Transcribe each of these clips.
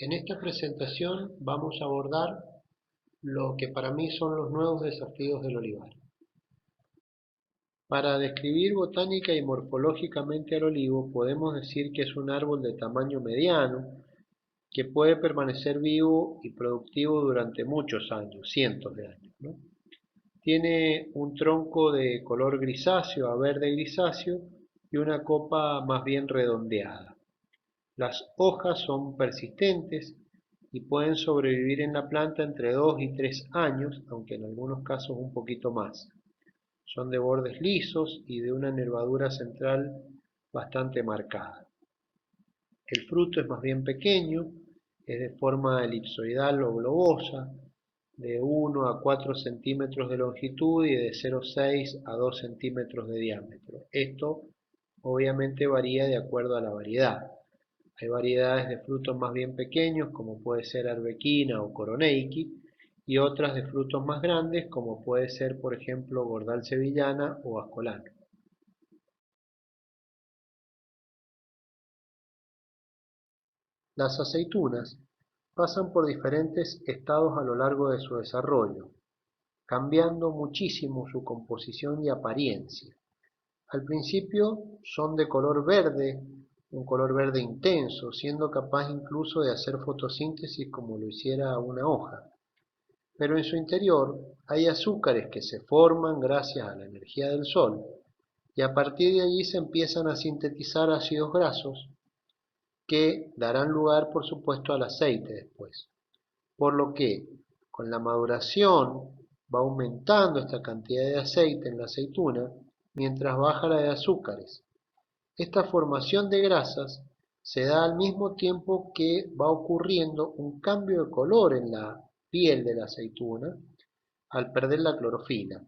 En esta presentación vamos a abordar lo que para mí son los nuevos desafíos del olivar. Para describir botánica y morfológicamente al olivo podemos decir que es un árbol de tamaño mediano que puede permanecer vivo y productivo durante muchos años, cientos de años, ¿no? Tiene un tronco de color grisáceo a verde grisáceo y una copa más bien redondeada. Las hojas son persistentes y pueden sobrevivir en la planta entre 2 y 3 años, aunque en algunos casos un poquito más. Son de bordes lisos y de una nervadura central bastante marcada. El fruto es más bien pequeño, es de forma elipsoidal o globosa, de 1 a 4 centímetros de longitud y de 0,6 a 2 centímetros de diámetro. Esto obviamente varía de acuerdo a la variedad. Hay variedades de frutos más bien pequeños, como puede ser arbequina o coroneiki, y otras de frutos más grandes, como puede ser, por ejemplo, gordal sevillana o ascolano. Las aceitunas pasan por diferentes estados a lo largo de su desarrollo, cambiando muchísimo su composición y apariencia. Al principio son de color verde, un color verde intenso, siendo capaz incluso de hacer fotosíntesis como lo hiciera una hoja. Pero en su interior hay azúcares que se forman gracias a la energía del sol y a partir de allí se empiezan a sintetizar ácidos grasos que darán lugar por supuesto al aceite después. Por lo que con la maduración va aumentando esta cantidad de aceite en la aceituna mientras baja la de azúcares. Esta formación de grasas se da al mismo tiempo que va ocurriendo un cambio de color en la piel de la aceituna al perder la clorofila.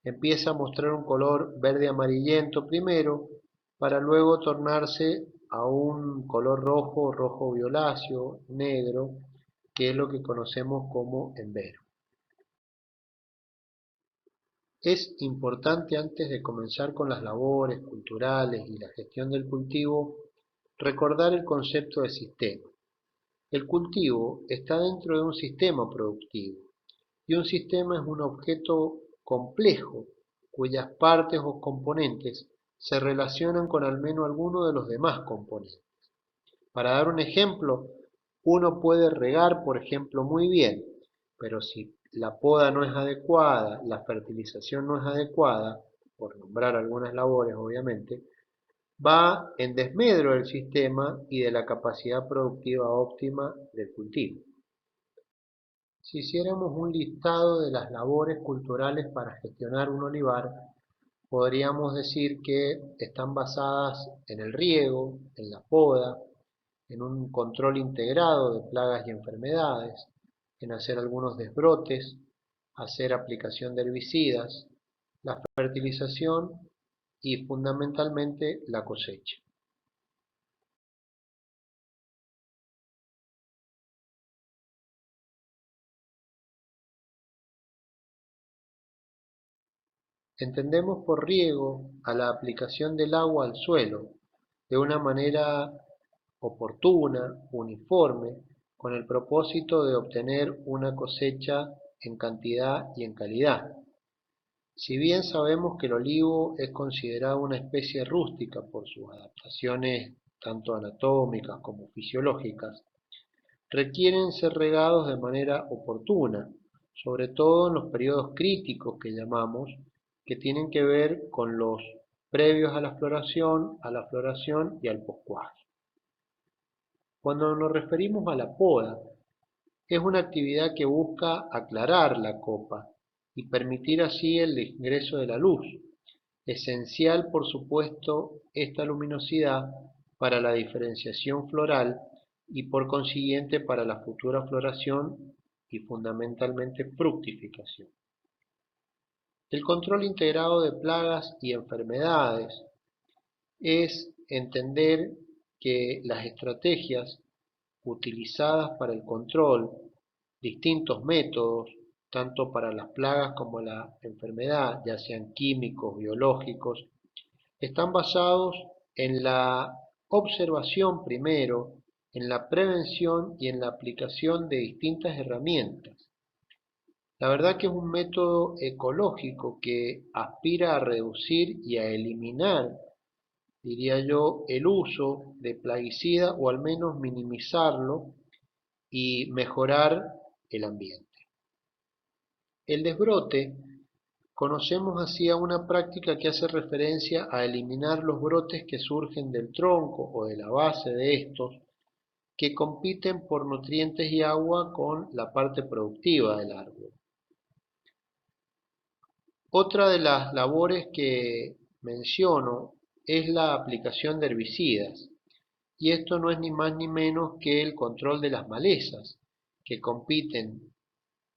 Empieza a mostrar un color verde amarillento primero, para luego tornarse a un color rojo, rojo violáceo, negro, que es lo que conocemos como embero. Es importante antes de comenzar con las labores culturales y la gestión del cultivo, recordar el concepto de sistema. El cultivo está dentro de un sistema productivo y un sistema es un objeto complejo cuyas partes o componentes se relacionan con al menos alguno de los demás componentes. Para dar un ejemplo, uno puede regar, por ejemplo, muy bien, pero si la poda no es adecuada, la fertilización no es adecuada, por nombrar algunas labores obviamente, va en desmedro del sistema y de la capacidad productiva óptima del cultivo. Si hiciéramos un listado de las labores culturales para gestionar un olivar, podríamos decir que están basadas en el riego, en la poda, en un control integrado de plagas y enfermedades, en hacer algunos desbrotes, hacer aplicación de herbicidas, la fertilización y fundamentalmente la cosecha. Entendemos por riego a la aplicación del agua al suelo de una manera oportuna, uniforme, con el propósito de obtener una cosecha en cantidad y en calidad. Si bien sabemos que el olivo es considerado una especie rústica por sus adaptaciones tanto anatómicas como fisiológicas, requieren ser regados de manera oportuna, sobre todo en los periodos críticos que llamamos, que tienen que ver con los previos a la floración y al poscuaje. Cuando nos referimos a la poda, es una actividad que busca aclarar la copa y permitir así el ingreso de la luz. Esencial, por supuesto, esta luminosidad para la diferenciación floral y por consiguiente para la futura floración y fundamentalmente fructificación. El control integrado de plagas y enfermedades es entender que las estrategias utilizadas para el control, distintos métodos, tanto para las plagas como la enfermedad, ya sean químicos, biológicos, están basados en la observación primero en la prevención y en la aplicación de distintas herramientas. La verdad que es un método ecológico que aspira a reducir y a eliminar, diría yo, el uso de plaguicida o al menos minimizarlo y mejorar el ambiente. El desbrote conocemos así a una práctica que hace referencia a eliminar los brotes que surgen del tronco o de la base de estos, que compiten por nutrientes y agua con la parte productiva del árbol. Otra de las labores que menciono es la aplicación de herbicidas, y esto no es ni más ni menos que el control de las malezas, que compiten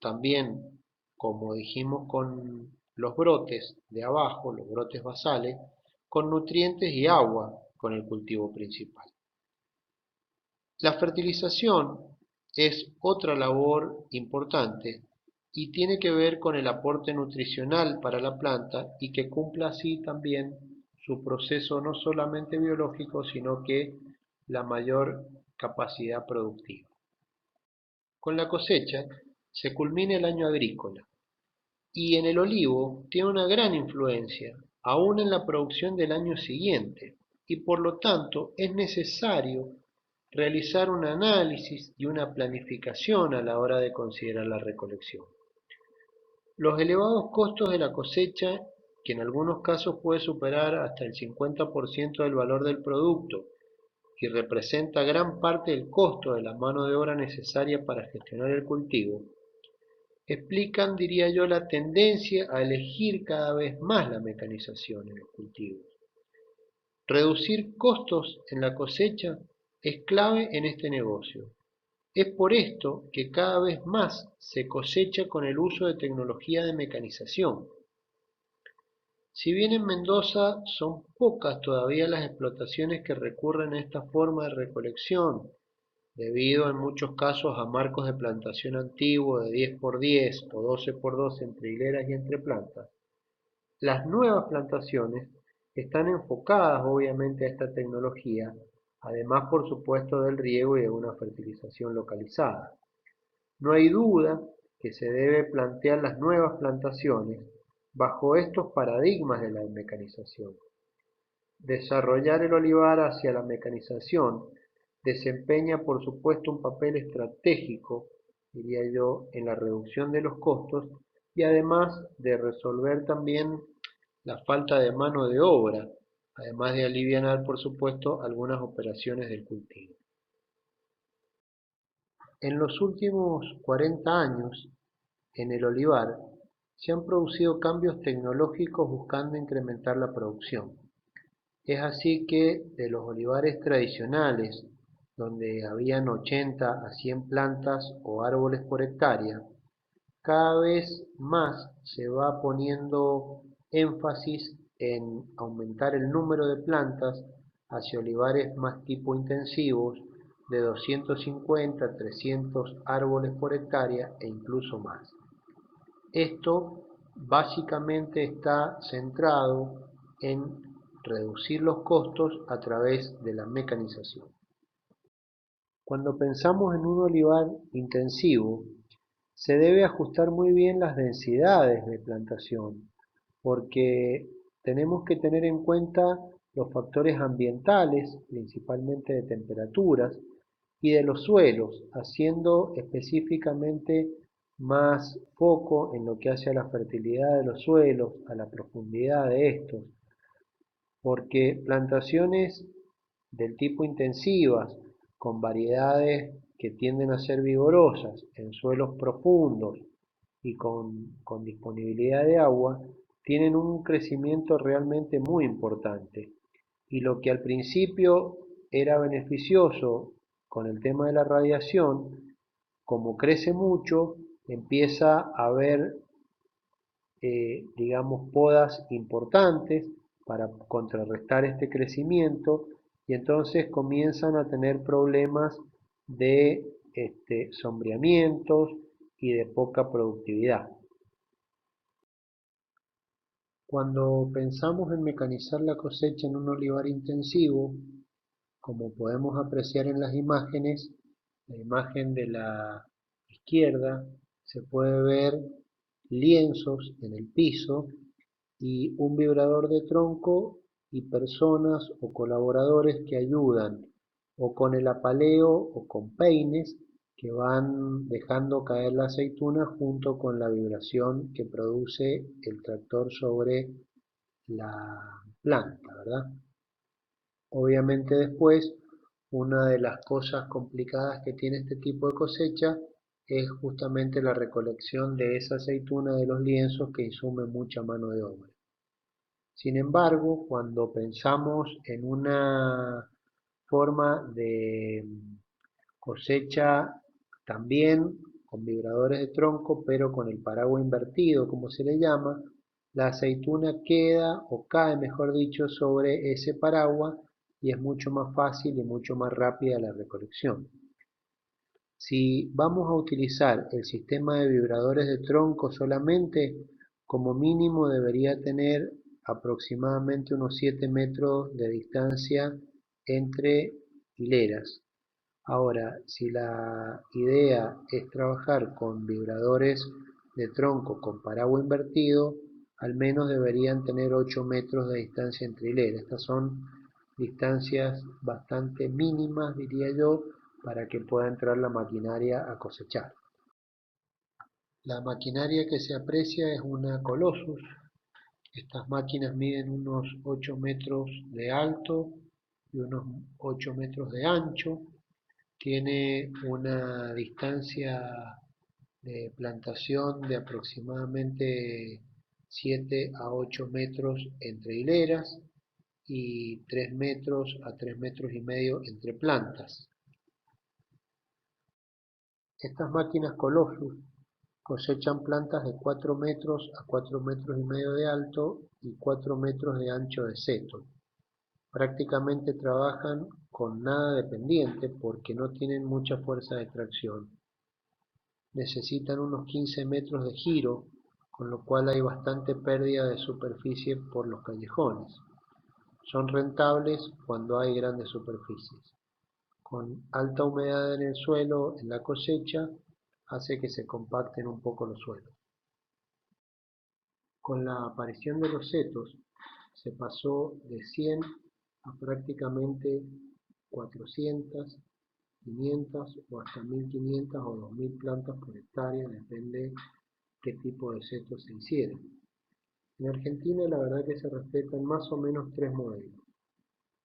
también, como dijimos, con los brotes de abajo, los brotes basales, con nutrientes y agua con el cultivo principal. La fertilización es otra labor importante y tiene que ver con el aporte nutricional para la planta y que cumpla así también su proceso no solamente biológico, sino que la mayor capacidad productiva. Con la cosecha se culmina el año agrícola y en el olivo tiene una gran influencia, aún en la producción del año siguiente, y por lo tanto es necesario realizar un análisis y una planificación a la hora de considerar la recolección. Los elevados costos de la cosecha, que en algunos casos puede superar hasta el 50% del valor del producto y representa gran parte del costo de la mano de obra necesaria para gestionar el cultivo, explican, diría yo, la tendencia a elegir cada vez más la mecanización en los cultivos. Reducir costos en la cosecha es clave en este negocio. Es por esto que cada vez más se cosecha con el uso de tecnología de mecanización. Si bien en Mendoza son pocas todavía las explotaciones que recurren a esta forma de recolección, debido en muchos casos a marcos de plantación antiguos de 10x10 o 12x12 entre hileras y entre plantas, las nuevas plantaciones están enfocadas obviamente a esta tecnología, además por supuesto del riego y de una fertilización localizada. No hay duda que se debe plantear las nuevas plantaciones bajo estos paradigmas de la mecanización. Desarrollar el olivar hacia la mecanización desempeña por supuesto un papel estratégico, diría yo, en la reducción de los costos y además de resolver también la falta de mano de obra, además de alivianar por supuesto algunas operaciones del cultivo. En los últimos 40 años, en el olivar, se han producido cambios tecnológicos buscando incrementar la producción. Es así que de los olivares tradicionales, donde habían 80 a 100 plantas o árboles por hectárea, cada vez más se va poniendo énfasis en aumentar el número de plantas hacia olivares más tipo intensivos de 250 a 300 árboles por hectárea e incluso más. Esto básicamente está centrado en reducir los costos a través de la mecanización. Cuando pensamos en un olivar intensivo, se debe ajustar muy bien las densidades de plantación, porque tenemos que tener en cuenta los factores ambientales, principalmente de temperaturas, y de los suelos, haciendo específicamente más foco en lo que hace a la fertilidad de los suelos, a la profundidad de estos, porque plantaciones del tipo intensivas, con variedades que tienden a ser vigorosas en suelos profundos y con disponibilidad de agua, tienen un crecimiento realmente muy importante. Y lo que al principio era beneficioso con el tema de la radiación, como crece mucho, empieza a haber, digamos, podas importantes para contrarrestar este crecimiento y entonces comienzan a tener problemas de sombreamientos y de poca productividad. Cuando pensamos en mecanizar la cosecha en un olivar intensivo, Como podemos apreciar en las imágenes, la imagen de la izquierda se puede ver lienzos en el piso y un vibrador de tronco y personas o colaboradores que ayudan o con el apaleo o con peines que van dejando caer la aceituna junto con la vibración que produce el tractor sobre la planta, ¿verdad? Obviamente después, una de las cosas complicadas que tiene este tipo de cosecha es justamente la recolección de esa aceituna de los lienzos que insume mucha mano de obra. Sin embargo, cuando pensamos en una forma de cosecha también con vibradores de tronco, pero con el paraguas invertido, como se le llama, la aceituna queda o cae, mejor dicho, sobre ese paraguas y es mucho más fácil y mucho más rápida la recolección. Si vamos a utilizar el sistema de vibradores de tronco solamente, como mínimo debería tener aproximadamente unos 7 metros de distancia entre hileras. Ahora, si la idea es trabajar con vibradores de tronco con paraguas invertido, al menos deberían tener 8 metros de distancia entre hileras. Estas son distancias bastante mínimas, diría yo, para que pueda entrar la maquinaria a cosechar. La maquinaria que se aprecia es una Colossus. Estas máquinas miden unos 8 metros de alto y unos 8 metros de ancho. Tiene una distancia de plantación de aproximadamente 7 a 8 metros entre hileras y 3 metros a 3 metros y medio entre plantas. Estas máquinas Colossus cosechan plantas de 4 metros a 4 metros y medio de alto y 4 metros de ancho de seto. Prácticamente trabajan con nada de pendiente porque no tienen mucha fuerza de tracción. Necesitan unos 15 metros de giro, con lo cual hay bastante pérdida de superficie por los callejones. Son rentables cuando hay grandes superficies. Con alta humedad en el suelo en la cosecha hace que se compacten un poco los suelos. Con la aparición de los setos se pasó de 100 a prácticamente 400, 500 o hasta 1500 o 2000 plantas por hectárea, depende qué tipo de setos se hiciera. En Argentina la verdad que se respetan más o menos 3 modelos.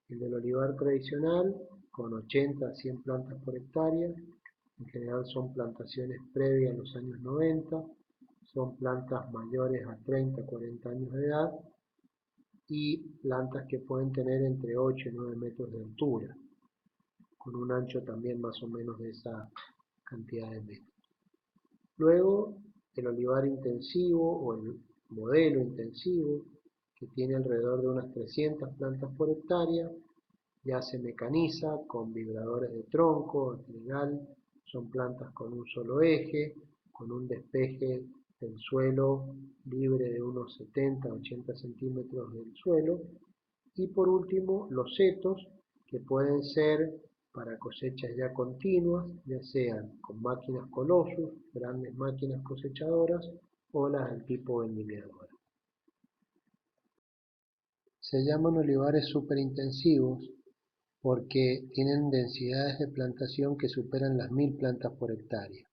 El del olivar tradicional, con 80 a 100 plantas por hectárea, en general son plantaciones previas a los años 90, son plantas mayores a 30 a 40 años de edad y plantas que pueden tener entre 8 y 9 metros de altura, con un ancho también más o menos de esa cantidad de metros. Luego, el olivar intensivo o el modelo intensivo, que tiene alrededor de unas 300 plantas por hectárea, ya se mecaniza con vibradores de tronco. En general son plantas con un solo eje, con un despeje del suelo libre de unos 70 a 80 centímetros del suelo. Y por último, los setos, que pueden ser para cosechas ya continuas, ya sean con máquinas Colossus, grandes máquinas cosechadoras, o las del tipo vendimiadora. Se llaman olivares superintensivos porque tienen densidades de plantación que superan las 1000 plantas por hectárea.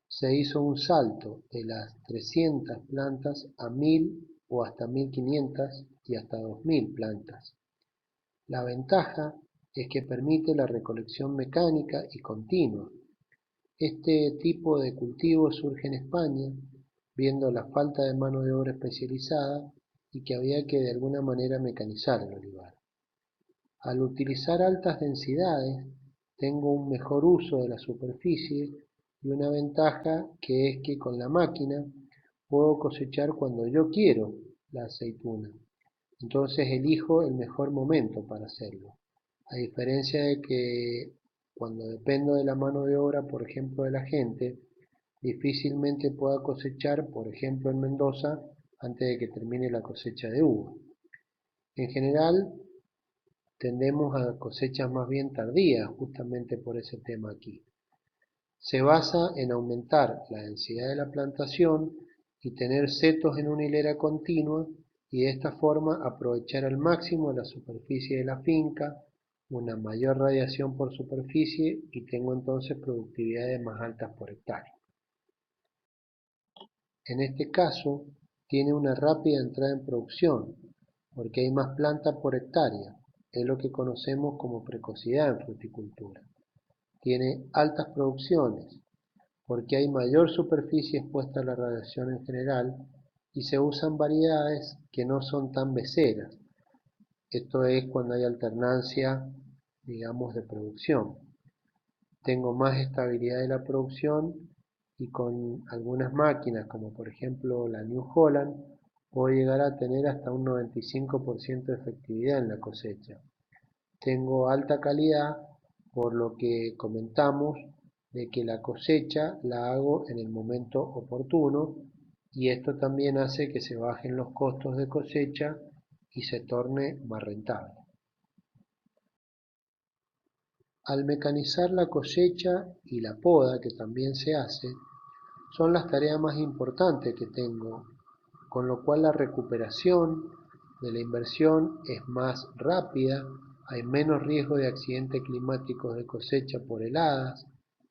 Se hizo un salto de las 300 plantas a 1000 o hasta 1500 y hasta 2000 plantas. La ventaja es que permite la recolección mecánica y continua. Este tipo de cultivo surge en España, viendo la falta de mano de obra especializada y que había que de alguna manera mecanizar el olivar. Al utilizar altas densidades, tengo un mejor uso de la superficie y una ventaja que es que con la máquina puedo cosechar cuando yo quiero la aceituna. Entonces elijo el mejor momento para hacerlo. A diferencia de que cuando dependo de la mano de obra, por ejemplo, de la gente, difícilmente pueda cosechar, por ejemplo, en Mendoza, antes de que termine la cosecha de uva. En general, tendemos a cosechas más bien tardías, justamente por ese tema aquí. Se basa en aumentar la densidad de la plantación y tener setos en una hilera continua y de esta forma aprovechar al máximo la superficie de la finca, una mayor radiación por superficie y tengo entonces productividades más altas por hectárea. En este caso, tiene una rápida entrada en producción, porque hay más planta por hectárea, es lo que conocemos como precocidad en fruticultura. Tiene altas producciones, porque hay mayor superficie expuesta a la radiación en general y se usan variedades que no son tan beceras. Esto es cuando hay alternancia, digamos, de producción. Tengo más estabilidad de la producción y con algunas máquinas, como por ejemplo la New Holland, puedo llegar a tener hasta un 95% de efectividad en la cosecha. Tengo alta calidad, por lo que comentamos de que la cosecha la hago en el momento oportuno y esto también hace que se bajen los costos de cosecha y se torne más rentable. Al mecanizar la cosecha y la poda, que también se hace, son las tareas más importantes que tengo, con lo cual la recuperación de la inversión es más rápida, hay menos riesgo de accidentes climáticos de cosecha por heladas,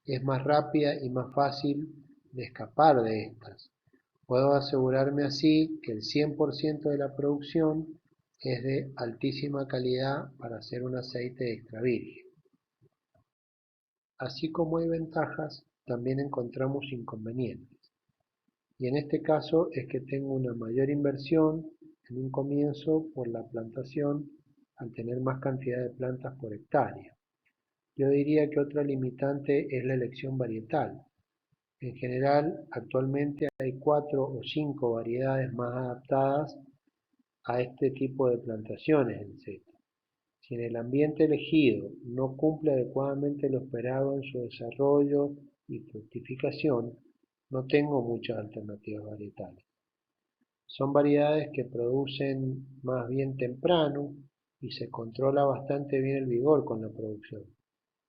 es más rápida y más fácil de escapar de estas. Puedo asegurarme así que el 100% de la producción es de altísima calidad para hacer un aceite extra virgen. Así como hay ventajas, también encontramos inconvenientes. Y en este caso es que tengo una mayor inversión en un comienzo por la plantación al tener más cantidad de plantas por hectárea. Yo diría que otra limitante es la elección varietal. En general, actualmente hay 4 o 5 variedades más adaptadas a este tipo de plantaciones en seto. Si en el ambiente elegido no cumple adecuadamente lo esperado en su desarrollo y fructificación, no tengo muchas alternativas varietales. Son variedades que producen más bien temprano y se controla bastante bien el vigor con la producción.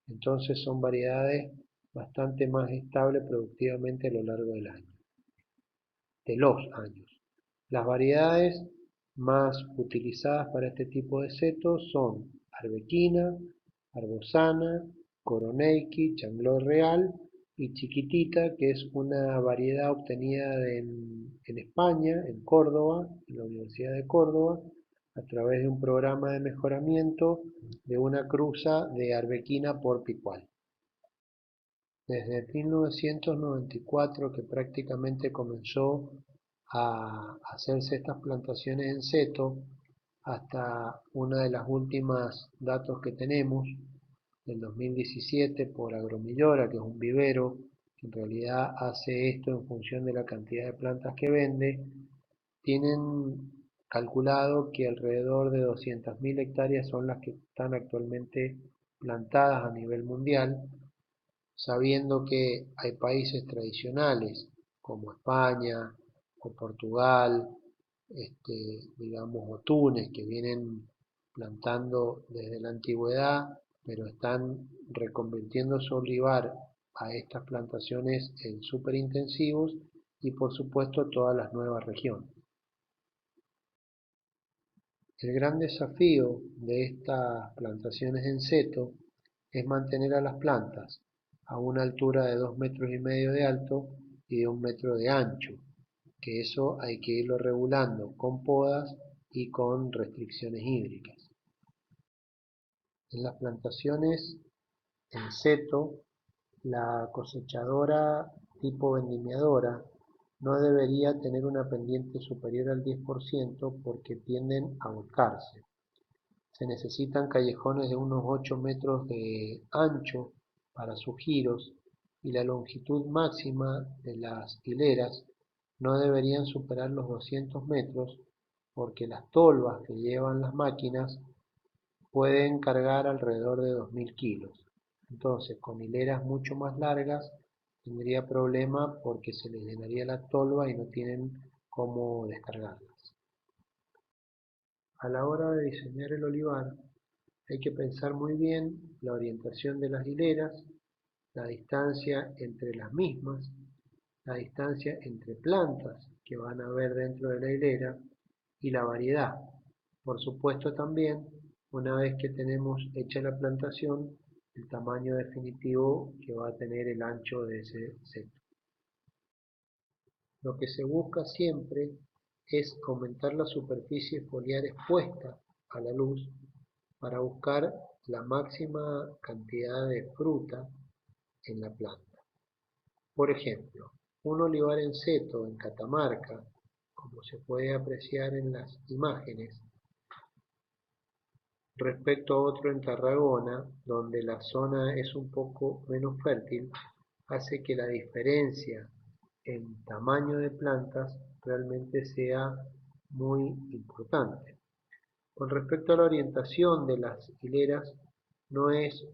Entonces son variedades bastante más estables productivamente a lo largo de los años. Las variedades más utilizadas para este tipo de setos son arbequina, arbozana, coroneiki, changlor real y chiquitita, que es una variedad obtenida en España, en Córdoba, en la Universidad de Córdoba, a través de un programa de mejoramiento de una cruza de arbequina por picual. Desde 1994 que prácticamente comenzó a hacerse estas plantaciones en seto, hasta una de las últimas datos que tenemos, del 2017 por Agromillora, que es un vivero que en realidad hace esto en función de la cantidad de plantas que vende, tienen calculado que alrededor de 200.000 hectáreas son las que están actualmente plantadas a nivel mundial, sabiendo que hay países tradicionales como España o Portugal, digamos, o Túnez, que vienen plantando desde la antigüedad, pero están reconvirtiendo su olivar a estas plantaciones en superintensivos y por supuesto todas las nuevas regiones. El gran desafío de estas plantaciones en seto es mantener a las plantas a una altura de 2,5 metros de alto y de 1 metro de ancho, que eso hay que irlo regulando con podas y con restricciones hídricas. En las plantaciones en seto, la cosechadora tipo vendimiadora no debería tener una pendiente superior al 10% porque tienden a volcarse. Se necesitan callejones de unos 8 metros de ancho para sus giros y la longitud máxima de las hileras no deberían superar los 200 metros porque las tolvas que llevan las máquinas pueden cargar alrededor de 2.000 kilos. Entonces, con hileras mucho más largas tendría problema porque se les llenaría la tolva y no tienen cómo descargarlas. A la hora de diseñar el olivar, Hay que pensar muy bien la orientación de las hileras, la distancia entre las mismas, la distancia entre plantas que van a haber dentro de la hilera y la variedad. Por supuesto también, una vez que tenemos hecha la plantación, el tamaño definitivo que va a tener el ancho de ese seto. Lo que se busca siempre es aumentar la superficie foliar expuesta a la luz para buscar la máxima cantidad de fruta en la planta. Por ejemplo, un olivar en seto en Catamarca, como se puede apreciar en las imágenes, respecto a otro en Tarragona, donde la zona es un poco menos fértil, hace que la diferencia en tamaño de plantas realmente sea muy importante. Con respecto a la orientación de las hileras, no es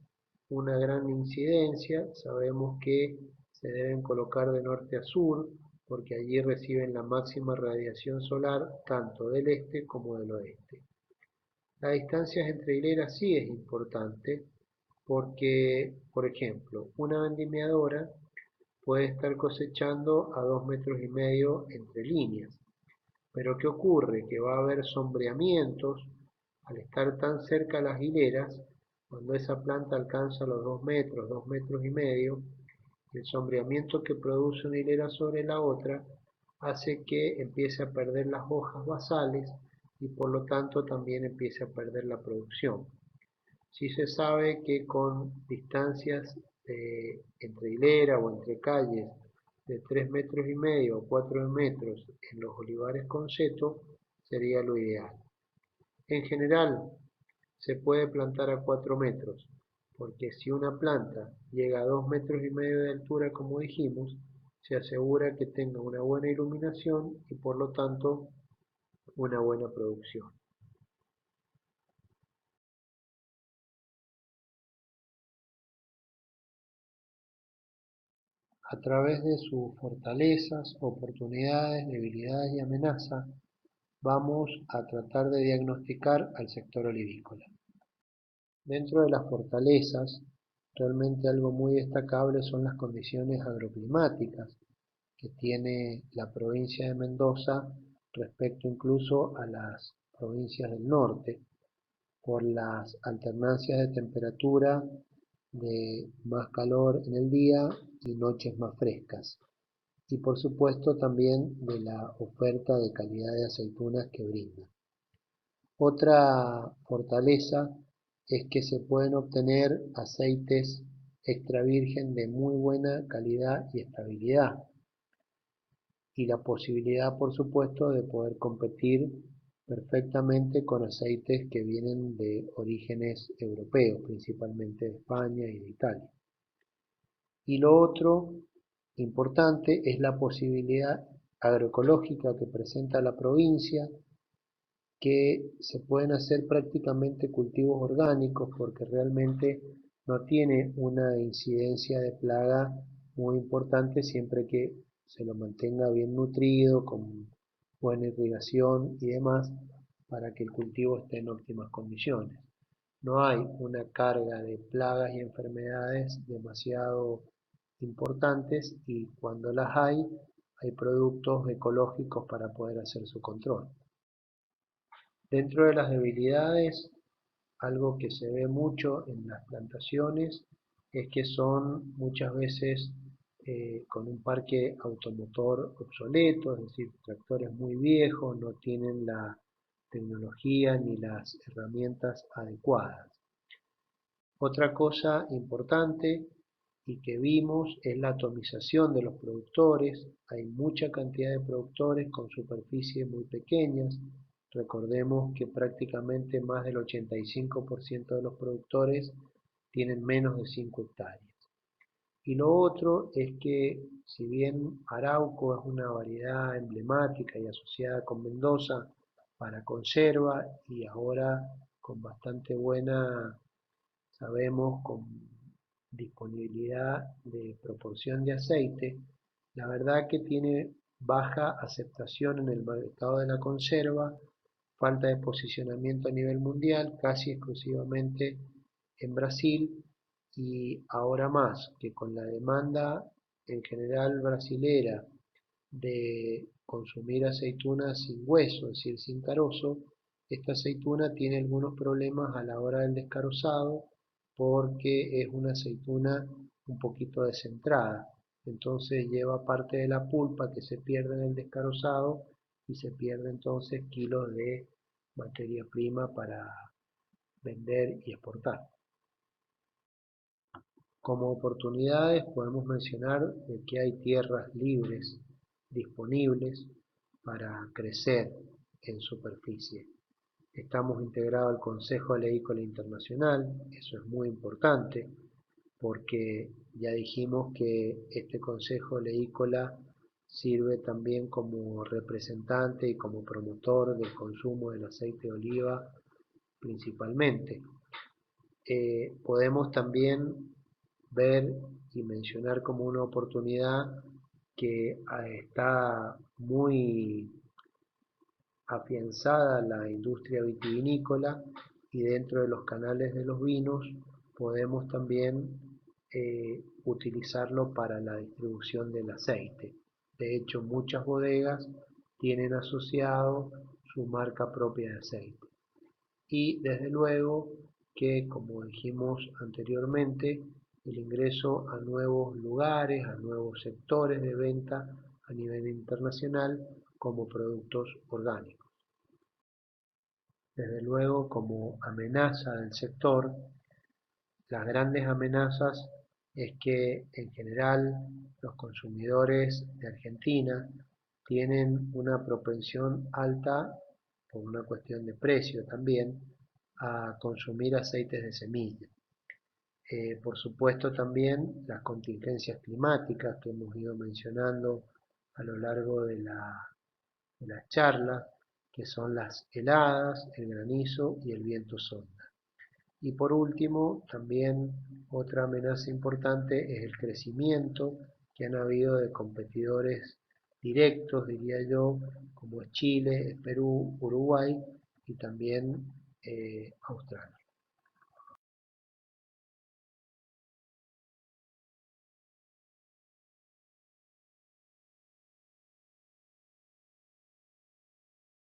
una gran incidencia, sabemos que se deben colocar de norte a sur, porque allí reciben la máxima radiación solar tanto del este como del oeste. La distancia entre hileras sí es importante porque, por ejemplo, una vendimiadora puede estar cosechando a 2,5 metros entre líneas. Pero ¿qué ocurre? Que va a haber sombreamientos al estar tan cerca las hileras, cuando esa planta alcanza los 2 metros, 2,5 metros, el sombreamiento que produce una hilera sobre la otra hace que empiece a perder las hojas basales y por lo tanto también empiece a perder la producción. Sí se sabe que con distancias entre hilera o entre calles de 3,5 metros o 4 metros en los olivares con seto sería lo ideal. En general se puede plantar a 4 metros, porque si una planta llega a 2,5 metros de altura, como dijimos, se asegura que tenga una buena iluminación y por lo tanto una buena producción. A través de sus fortalezas, oportunidades, debilidades y amenazas, vamos a tratar de diagnosticar al sector olivícola. Dentro de las fortalezas, realmente algo muy destacable son las condiciones agroclimáticas que tiene la provincia de Mendoza respecto incluso a las provincias del norte, por las alternancias de temperatura de más calor en el día y noches más frescas. Y por supuesto también de la oferta de calidad de aceitunas que brinda. Otra fortaleza es que se pueden obtener aceites extra virgen de muy buena calidad y estabilidad. Y la posibilidad, por supuesto, de poder competir perfectamente con aceites que vienen de orígenes europeos, principalmente de España y de Italia. Y lo otro importante es la posibilidad agroecológica que presenta la provincia, que se pueden hacer prácticamente cultivos orgánicos porque realmente no tiene una incidencia de plaga muy importante siempre que se lo mantenga bien nutrido, con buena irrigación y demás, para que el cultivo esté en óptimas condiciones. No hay una carga de plagas y enfermedades demasiado importantes y cuando las hay productos ecológicos para poder hacer su control. Dentro de las debilidades, algo que se ve mucho en las plantaciones es que son muchas veces con un parque automotor obsoleto, es decir, tractores muy viejos, no tienen la tecnología ni las herramientas adecuadas. Otra cosa importante y que vimos es la atomización de los productores. Hay mucha cantidad de productores con superficies muy pequeñas. Recordemos que prácticamente más del 85% de los productores tienen menos de 5 hectáreas. Y lo otro es que si bien Arauco es una variedad emblemática y asociada con Mendoza para conserva y ahora con bastante buena, sabemos, con disponibilidad de proporción de aceite, la verdad que tiene baja aceptación en el mercado de la conserva, falta de posicionamiento a nivel mundial, casi exclusivamente en Brasil, y ahora más que con la demanda en general brasilera de consumir aceituna sin hueso, es decir, sin carozo, esta aceituna tiene algunos problemas a la hora del descarozado porque es una aceituna un poquito descentrada. Entonces lleva parte de la pulpa que se pierde en el descarozado y se pierde entonces kilos de materia prima para vender y exportar. Como oportunidades podemos mencionar de que hay tierras libres disponibles para crecer en superficie. Estamos integrados al Consejo Oleícola Internacional, eso es muy importante porque ya dijimos que este Consejo Oleícola sirve también como representante y como promotor del consumo del aceite de oliva principalmente. Podemos también ver y mencionar como una oportunidad que está muy afianzada la industria vitivinícola y dentro de los canales de los vinos podemos también utilizarlo para la distribución del aceite. De hecho, muchas bodegas tienen asociado su marca propia de aceite. Y desde luego que, como dijimos anteriormente, el ingreso a nuevos lugares, a nuevos sectores de venta a nivel internacional como productos orgánicos. Desde luego, como amenaza del sector, las grandes amenazas es que en general los consumidores de Argentina tienen una propensión alta, por una cuestión de precio también, a consumir aceites de semilla. Por supuesto también las contingencias climáticas que hemos ido mencionando a lo largo de las charlas, que son las heladas, el granizo y el viento sonda. Y por último, también otra amenaza importante es el crecimiento que han habido de competidores directos, diría yo, como es Chile, es Perú, Uruguay y también Australia.